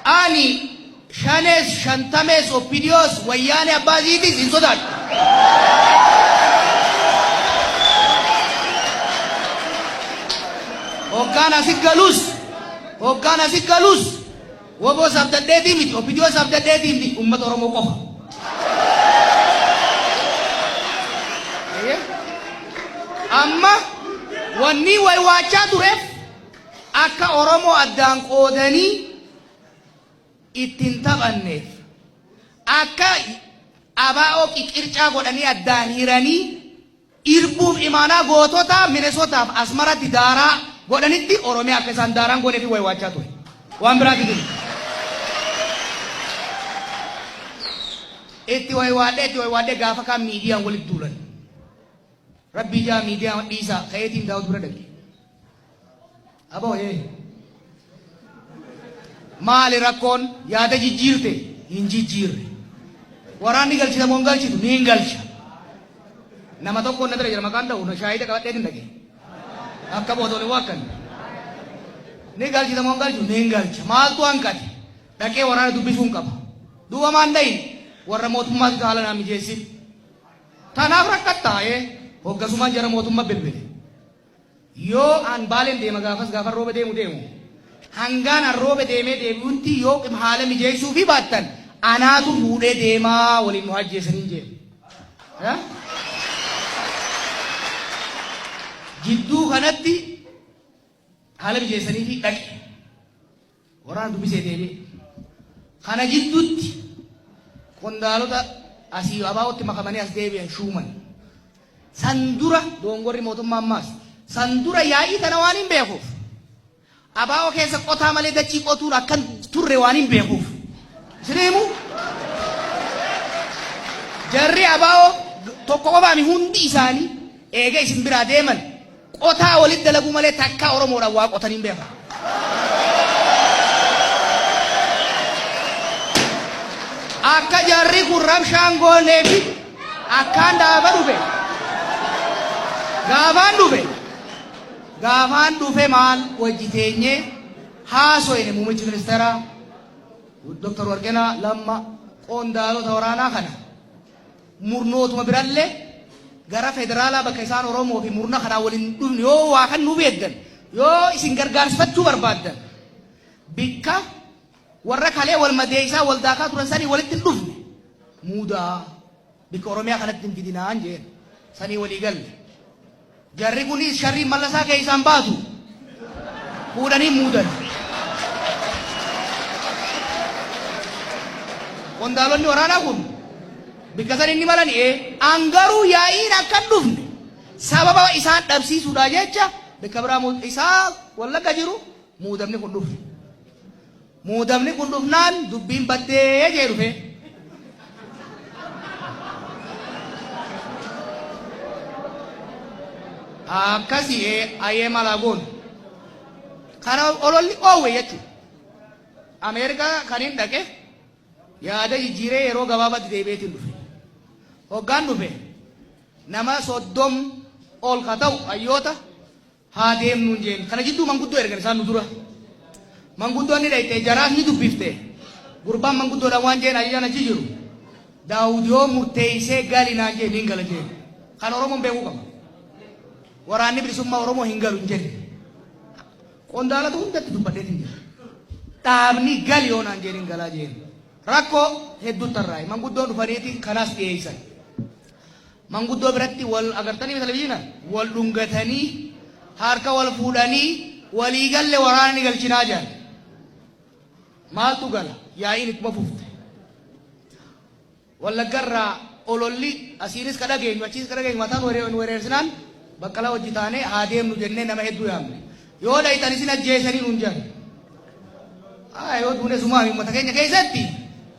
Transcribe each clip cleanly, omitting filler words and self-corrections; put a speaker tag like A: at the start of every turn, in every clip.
A: Ani shanes shantames opinions wayyaane abbaaziitis hin sodaadhu. Hoggaan asii galus woboo sabdadheetii miti opinions sabdadheetii miti uummata Oromoo qofa. Amma wanni waywaachaa tureef akka Oromoo addaan qoodanii ittiin taphanneef akka abaa'oo qiqircaa godhanii addaan hiranii irbuuf imaanaa gootota Minnesotaaf Asmaratti daaraa godhanitti Oromiyaa akka isaan daaraan gooneef waywaachaa ture. Waan biraati jiru. Itti waywaadhee gaafa kaan miidiyaan walitti duulan. Rabbi jaa miidiyaa dhiisaa ka'eetiin daawwatu bira dhaqe. Aboo maali rakkoon yaada jijjiirte hin jijjiirre. Waraanni galchita moo hin galchitu ni hin galcha. Nama tokko na bira jira maqaan ta'u shaayida qabadhee hin dhaqe. Akka bootole wakkan. Ni galchita moo hin galchitu ni hin galcha. Maaltu hanqate dhaqee waraana dubbisuun qaba. Duuba maan dhayin warra mootummaatu haala naa mijeessin. Tanaaf rakkattaa hoggasummaan jara mootummaa bilbile. Yoo an baalen deema gaafa rooba deemu. Hangaan an rooba deemee deebi'utti yoo haala mijeessuu fi baattan anaatu fuudhee deemaa waliin nu hajjeessanii jeemu. Jidduu kanatti haala mijeessanii fi dhaqe. Waraana dubbisee deebi'e. Kana jidduutti qondaalota asii abaa'otti makamanii as deebi'an shuuman. Sandura dongorri mootummaa ammaas sandura yaa'ii tana waan hin beekuuf abaa'oo keessa qotaa malee dachii qotuun akkan turre waan hin beekuuf sireemu jarri abaa'oo tokko qofaami hundi isaanii eega isin biraa deeman qotaa walitti dalaguu malee takkaa Oromoodhaan waa qotan hin beekan. Akka jarri kun rabshaan goonee fi akkaan daaba dhufe. Gaafaan dhufe maal wajjiteenye haasoyne muummichi ministeera Dr. Warqinaa Lamma qondaalota waraanaa kana murnootuma birallee gara federaalaa bakka isaan Oromoo fi murna kanaa waliin dhufne yoo waa kan nu beektan yoo isin gargaarsifachuu barbaaddan bikka warra kalee wal madeessaa wal daakaa turan sanii walitti hin dhufne muudaa bikka Oromiyaa kanatti hin fidinaan jeen sanii walii galle. Jarri kunis sharri mallasaa keessaan baatu fuudhanii muudan. Qondaalonni waraanaa kun bikka san inni malan angaruu yaa'iin akkan dhufne sababa isaan dhabsiisuudha jecha bikka biraa isaa Wallagga jiru muudamni kun dhufne. Muudamni kun dhufnaan dubbiin baddee jee dhufe. Akkasii ayee malaagoon kana ololli oowwe jechuudha. Ameerikaa kan hin dhaqe yaada jijjiiree yeroo gabaabaatti deebi'eetiin dhufe. Hoggaan dhufe nama 30 ol ka ta'u hayyoota haa deemnuun jeen kana jidduu manguddoo ergan isaan nu dura. Manguddoonni dhayitee jaraaf ni dubbifte gurbaan manguddoodhaan waan jeen ayyaan achi jiru Daawud yoo murteessee gali naan jeen hin gala jeen kan Oromoon beekuu qaba. Waraanni bilisummaa Oromoo hin galu hin jenne. Qondaalota hundatti dubbadheetiin jira. Dhaabni gali yoo naan jeen hin galaa jeen. Rakkoo hedduu tarraa'e manguddoon dhufaniiti kanaas dhiyeessan. Manguddoo biratti wal agartanii televizyiinaan wal dhungatanii harka wal fuudhanii walii galle waraanni galchinaa jiran. Maaltu gala yaa'iin ittuma fufte. Wallaggarraa ololli asiinis ka dhageenyu achiis ka dhageenyu mataan wereersinaan baqqalaa hojii taanee haa deemnu jennee nama hedduu yaamne. Yoo dhayitan isin ajjeesanii nuun jedhan. Yoo duune sumaa uummata keenya keessatti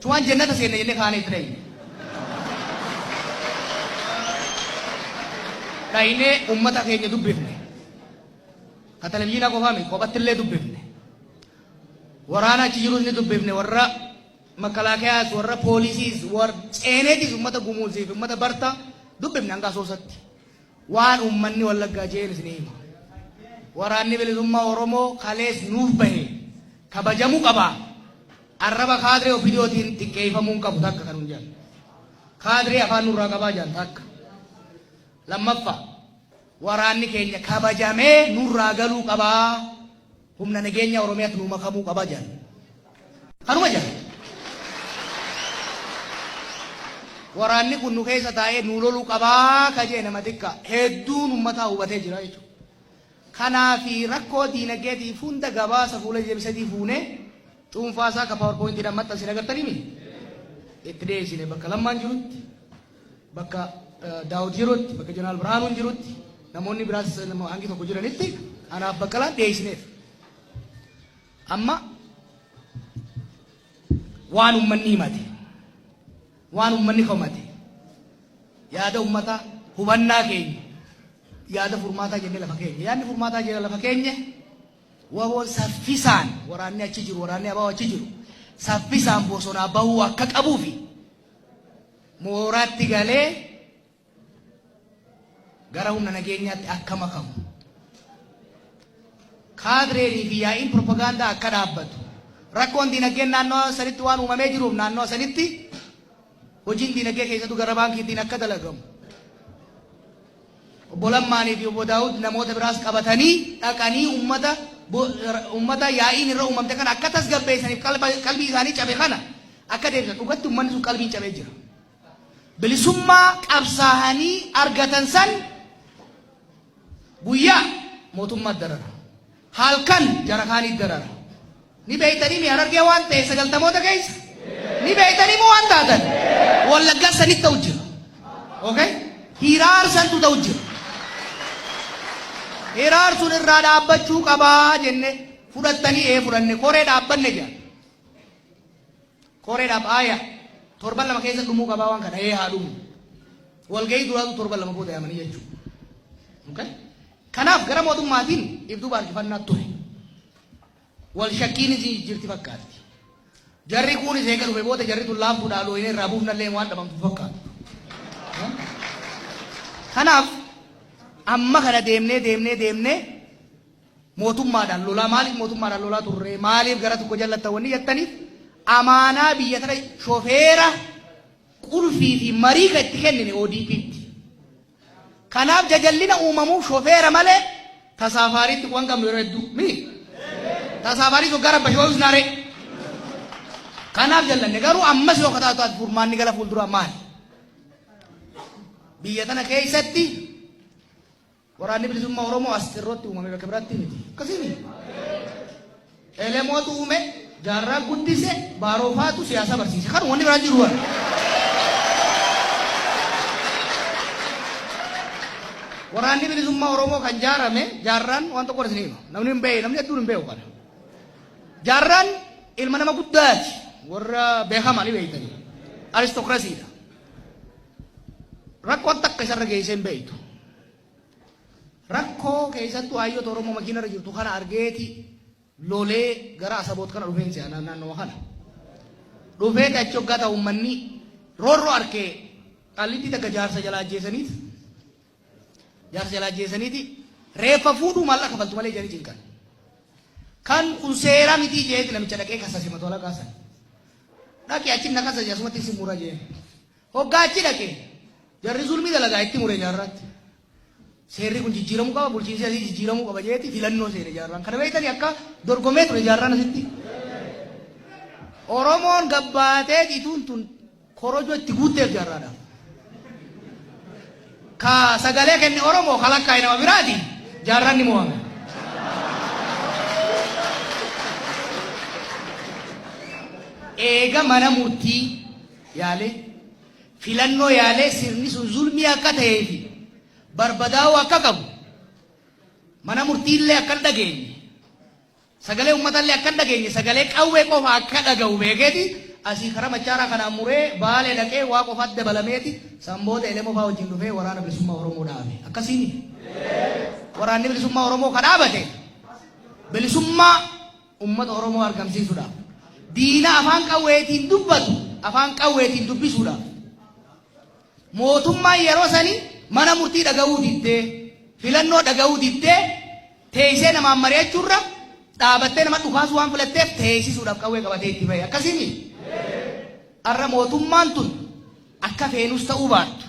A: cuwaan jannata seenne jennee kaanee itti dhayine. Dhayinee uummata keenya dubbifne. Ka televizyiinaa qofaami kophattillee dubbifne. Waraana achi jirus ni dubbifne warra makalaakeyaas warra poolisiis warra ceeneetis uummata gumuulsiif uummata barta dubbifne hanga soosatti. Waan uummanni Wallaggaa jeen isin hima. Waraanni bilisummaa Oromoo kalees nuuf bahe kabajamuu qaba. arraba kaadree ofiidootiin xiqqeeffamuun qabu takka kan hunjaan kaadree afaan nurraa qabaa jaan takka lammaffaa waraanni keenya kabajamee nurraa galuu qabaa humna nageenya oromiyaatti nu makamuu qabaa jaan kanuma jaan waraanni kun nu keessa taa'ee nu loluu qabaa kajee nama xiqqaa hedduun ummataa hubatee jira jechuudha kanaafi rakkoo diinagdeetiif hunda gabaasa fuula deebisatii fuunee cuunfaasaa ka PowerPoint maxxansine agartanii mi itti dhiyeessine bakka lammaan jirutti bakka Daawud jirutti bakka Jeneraal Birhaanuun jirutti namoonni biraas hangi tokko jiranitti anaaf bakka laan dhiyeessineef amma waan ummanni himate waan ummanni komate yaada ummata hubannaa keenya yaada furmaataa jennee lafa keenya yaadni furmaataa jennee lafa keenya waboon saffisaan waraanni achi jiru waraanni abaa achi jiru saffisaan bosonaa bahuu akka qabuufi mooraatti galee gara humna nageenyaatti akka makamu kaadreenii fi yaa'iin propagaandaa akka dhaabbatu rakkoon diinagdeen naannoo sanitti waan uumamee jiruuf naannoo sanitti hojiin diinagdee keessattuu gara baankiitiin akka dalagamu obbo Lammaanii fi obbo Daawud namoota biraas qabatanii dhaqanii ummata yaa'iin irra uumamte kana akka tasgabbeessaniif qalbii isaanii cabe kana akka deebisan dhugatti ummanni sun qalbiin cabee jira bilisummaa qabsaa'anii argatan san guyyaa mootummaa darara halkan jarakaanii darara ni beeytanii mi Harargee waan ta'e sagaltamoota keessa ni beeytanii moo waan taatan Wallaggaa sanitti ta'u jira okay hiraarsantu ta'u jira hiraarsun irraa dhaabbachuu qabaa jenne fudhattanii fudhanne koree dhaabbanne jira koree dhaabaya torban lama keessa dhumuu qabaa waan kana haa dhumu walgahii duraatu torban lama booda yaamanii jechuudha okay kanaaf gara mootummaatiin ibduu baarkifannaa ture wal shakkiin jirti fakkaatti jarri kunis eega dhufe booda jarri tun laaftuudhaa looyinee irraa buufnallee waan dhabamtu fakkaatu kanaaf amma kana deemnee mootummaadhaan lolaa maaliif mootummaadhaan lolaa turre maaliif gara tokko jallattawwanni jettaniif amaanaa biyya tana shofeera qulfii fi marii ka itti kennine ODP'tti kanaaf jajallina uumamuuf shofeera malee tasaafaariitti waan qabnu yeroo hedduu mi tasaafarii sun gara bashoo usnaare kanaaf jallanne garuu ammas yoo kataatu furmaanni gala fuulduraa maali biyya tana keessatti waraanni bilisummaa Oromoo asirratti uumame bakka biraatti miti akkasii elemootu uume jaarraa guddise baaroofaatu siyaasa barsiise kan wanni biraan jiru waraanni bilisummaa Oromoo kan jaarame jaarraan waan tokko isiniif namni hin beeku namni hedduun hin beeku kana jaarraan ilma nama guddaati warra beekamaa ni beeytanii aristokrasiidha rakkoon takka isarra geessee hin beeytu rakkoo keessattuu hayyoota Oromoo makiinarra jirtu kana argeeti lolee gara asaboot kana dhufeen se'anaa naannoo kana dhufee achi hoggaa ta'u uummanni roorroo arkee qallitti takka jaarsa jalaa ajjeesaniiti reeffa fuudhuu maallaqa kafaltu malee jedhanii cinqan kan kun seera miti jeeti namicha dhaqee kasase matoola kaasan dhaqee achi na kasase asumatti si mura jee hoggaa achi dhaqee jarri zulmii dalagaa itti mure jaarratti seerri kun jijjiiramuu qaba bulchiinsi asii jijjiiramuu qaba jeeti filannoo seera jaarraan kana beektanii akka dorgomee ture jaarraan asitti Oromoon gabbaatee ituun tun korojoo itti guutteef jaarraadhaaf ka sagalee kenne Oromoo kalakkaa'e nama biraati jaarraan ni mo'ame eega mana murtii yaale filannoo yaale sirni sun zulmii akka ta'eefi barbadaa'uu akka qabu mana murtiillee akka dhageenye sagalee uummatallee akka dhageenye sagalee qawwee qofa akka dhaga'u beekeeti asii karaa machaaraa kanaan muree baalee dhaqee waa qofaatti dabalameeti samboota elemoo fa'aa wajjin dhufee waraana bilisummaa Oromoo dhaabe akkasiini waraanni bilisummaa Oromoo ka dhaabate bilisummaa uummata Oromoo argamsiisuudhaaf diina afaan qawweetiin dubbatu afaan qawweetiin dubbisuudhaaf mootummaan yeroo sanii mana murtii dhaga'uu diddee filannoo dhaga'uu diddee teessee namaan mari'achuurra dhaabattee nama dhukaas waan filatteef teessisuudhaaf qawwee qabatee itti bahe akkasimi arra mootummaan tun akka feenus ta'uu baattu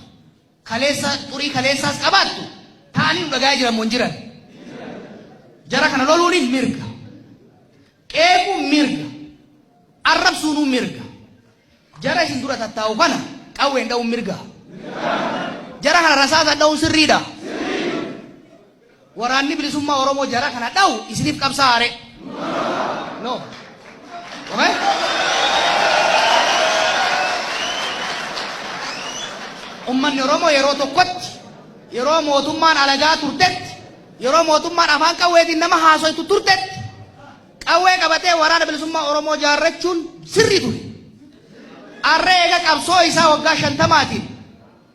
A: kaleessa xurii kaleessaas qabaattu ta'anii nu dhagaa jiran moon jiran jara kana loluun mirga qeequun mirga arrabsuun mirga jara isin dura tattaa'u kana qawween dha'uun mirga jara kana rasaasa dha'uun sirriidha waraanni bilisummaa Oromoo jara kana dha'u isiniif qabsaa'are no okay ummanni Oromoo yeroo tokkotti yeroo mootummaan alagaa turtetti yeroo mootummaan afaan qawweetiin nama haasoitu turtetti qawwee qabatee waraana bilisummaa Oromoo jaarrachuun sirrii ture arree eega qabsoo isaa waggaa 50tiin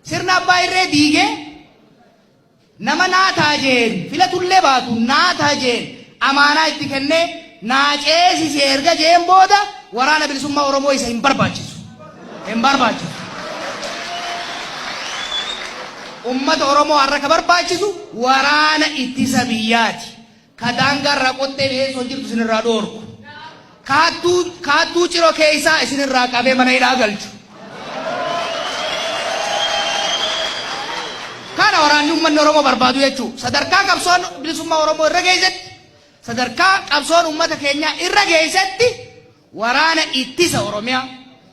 A: sirna abbaa irree diigee nama naataa jeen filatullee baatu naataa jeen amaanaa itti kennee naaceesisi erga jeen booda waraana bilisummaa Oromoo isa hin barbaachisu ummata Oromoo har'a ka barbaachisu waraana ittisa biyyaati ka daangarra qottee dhiyeessoo jirtu isinirraa dhoorku kaattuu ciroo keessaa isinirraa qabee mana hidhaa galchu kana waraanni ummanni Oromoo barbaadu jechuu sadarkaa qabsoon bilisummaa Oromoo irra geessetti sadarkaa qabsoon ummata keenyaa irra geessetti waraana ittisa Oromiyaa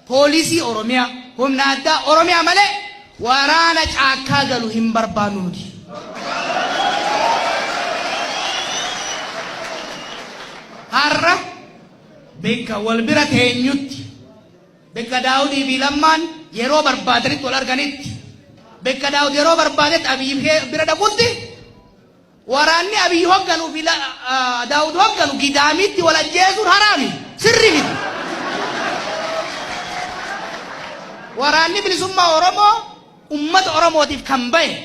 A: poolisii Oromiyaa humna addaa Oromiyaa malee waraana caakkaa galu hin barbaannu nuti har'a bakka wal bira teenyutti bakka Daawudii fi Lammaan yeroo barbaadanitti wal arganitti bakka Daawud yeroo barbaadetti Abiyyi bira dhaqutti waraanni Abiyyi hogganu fi Daawud hogganu gidaamitti wal ajjeesuun haraami sirri miti waraanni bilisummaa Oromoo ummata Oromootiif kan bahe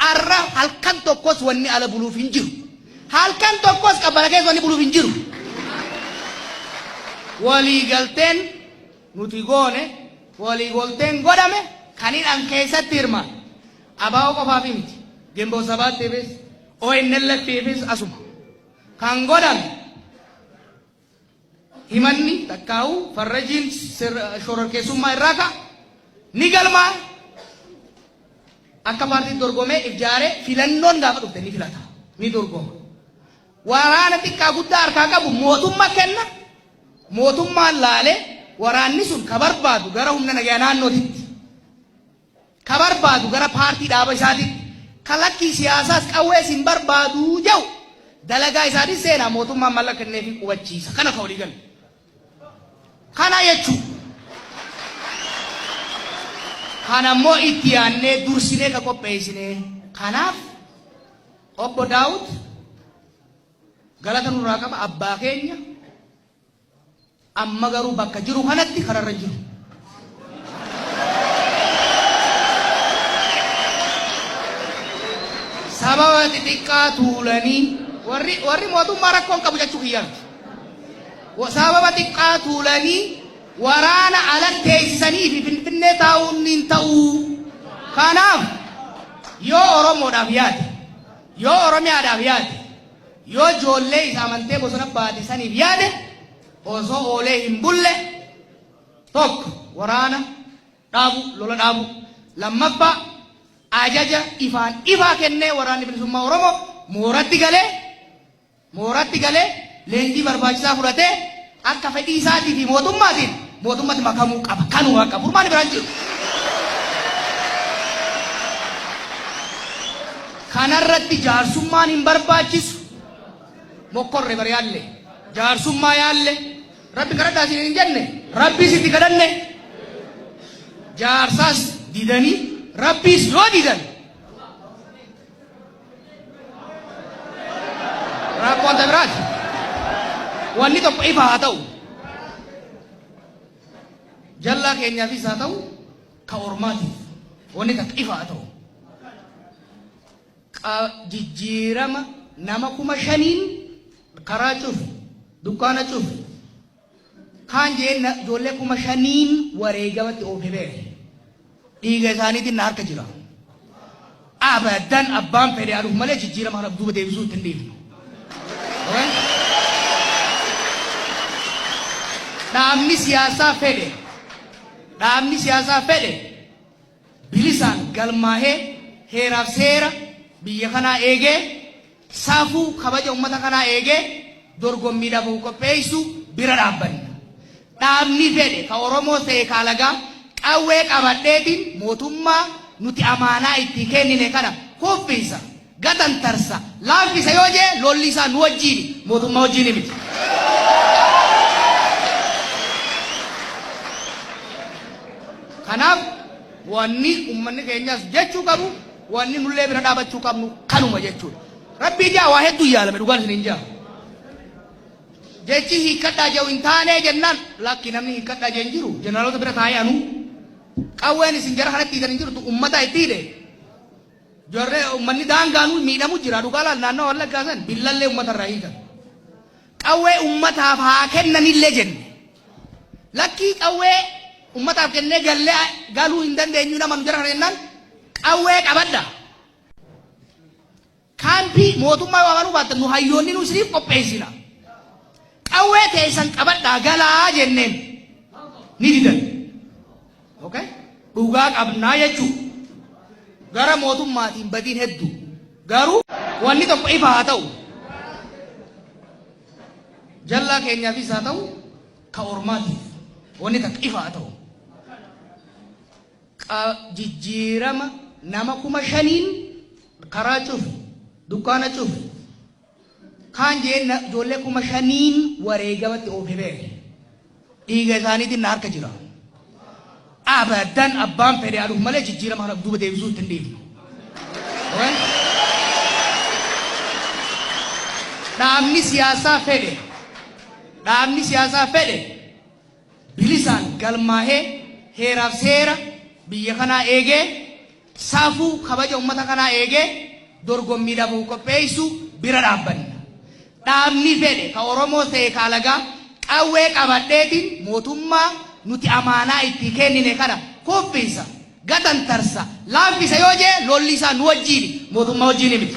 A: arra halkan tokkos wanni ala buluuf hin jiru halkan tokkos qabbana keessa wanni buluuf hin jiru walii galteen nuti goone walii galteen godhame kanin an keessatti hirma abaa'oo qofaaf miti gemboo sabaattiifis ONLF'ifis asuma kan godhame himanni takkaa'u farrajiin shororkeessummaa irraa ka'a ni galmaa akka paartiin dorgomee ijaare filannoon gaafa dhufte ni filata ni dorgoma waraana xiqqaa guddaa harkaa qabu mootummaa kenna mootummaan laale waraanni sun ka barbaadu gara humna nagaa naannootitti ka barbaadu gara paartii dhaaba isaatitti kalakkii siyaasaas qawwees hin barbaadu jedhu dalagaa isaatiin seenaa mootummaan mallaqa kennee fi qubachiisa kana ka walii galu kana jechuudha kanammoo itti yaannee dursinee ka qopheessinee kanaaf obbo Daawud galata nurraa qaba abbaa keenya amma garuu bakka jiru kanatti kararra jiru sababa xixiqqaa tuulanii warri mootummaa rakkoon qabu jechuu kiyyaati sababa xiqqaa tuulanii waraana alatti teessisanii fi finfinnee taa'uun hin ta'u kanaaf yoo Oromoodhaaf yaade yoo Oromiyaadhaaf yaade yoo ijoollee isa amantee bosona baadisaniif yaade osoo oolee hin bulle tokko waraana dhaabu lola dhaabu lammaffaa ajaja ifaa kennee waraanni bilisummaa Oromoo mooratti galee leenjii barbaachisaa fudhatee akka fedhii isaatii fi mootummaatiin mootummatti makamuu qaba kanuu akka furmaani biraan jiru kanarratti jaarsummaan hin barbaachisu mokkorre bari yaalle jaarsummaa yaalle rabbi kadhadhaa isin hin jenne rabbiis itti kadhanne jaarsaas didanii rabbiis yoo didan rakkoonta biraati wanni tokko ifa haa ta'u jallaa keenyaafis haa ta'u ka ormaatiif wanni takka ifa haa ta'u jijjiirama nama 5,000 karaa cufi dukkaana cufi kaan jeen ijoollee 5,000 wareegamatti oofe beeke dhiiga isaaniitiin na harka jira abadan abbaan fedhe aduuf malee jijjiirama kana duuba deebisuu ittiin deebinu dhaabni siyaasaa fedhe bilisaan galmaahee heeraaf seera biyya kanaa eegee saafuu kabaja ummata kanaa eegee dorgommiidhaaf qopheessu bira dhaabbanna. Dhaabni fedhe ka Oromoo ta'e ka alagaa qawwee qabadheetiin mootummaa nuti amaanaa itti kennine kana kuffisa gatantarsa laaffisa yoo jee lolli isaa nu wajjin mootummaa wajjin miti. Kanaaf wanni ummanni keenyas jechuu qabu wanni nullee bira dhaabachuu qabnu kanuma jechuudha. Rabbii jaa waa hedduu yaalame dhugaan isin hin jaa. Jechi hiikkadhaa jiru hin taane jennaan lakki namni hiikkadhaa jeen jiru jeneraalota bira taa'ee anu qawween isin jara kanatti hiikan hin jirtu ummata itti hidhe. Jorree ummanni daangaanuu miidhamu jira dhugaa laal naannoo Wallaggaa san billallee ummata irraa hiikan. Qawwee ummataaf haa kennanillee jenne. Lakkii qawwee ummataaf kennee galuu hin dandeenyu nama nu jara kana jennaan qawwee qabadda. Kaampii mootummaa waamanuu baattan nu hayyoonni nu isiniif qopheessina. Qawwee teessan qabaddaa galaa jenneen ni didan. Okay? Dhugaa qabnaa jechuudha. Gara mootummaatiin badiin hedduu. Garuu wanni tokko ifa haa ta'u. Jallaa keenyaafis haa ta'u ka ormaatiif wanni takka ifa haa ta'u. Jijjiirama nama 5,000 karaa cufi dukkaana cufi kaan jeen ijoollee 5,000 wareegamatti oofe beeke dhiiga isaaniitiin na harka jira. Abadan abbaan fedhe aduuf malee jijjiirama kana duuba deebisuu ittiin dhiifnu. Dhaabni siyaasaa fedhe bilisaan galmaahee heeraaf seera biyya kanaa eegee saafuu kabaja ummata kanaa eegee dorgommiidhaaf qopheessu bira dhaabbanna. Dhaabni fedhe ka Oromoo ta'e ka alagaa qawwee qabadheetiin mootummaa nuti amaanaa itti kennine kana kuffisa gatantarsa laaffisa yoo jee lolli isaa nu wajjin mootummaa wajjin miti.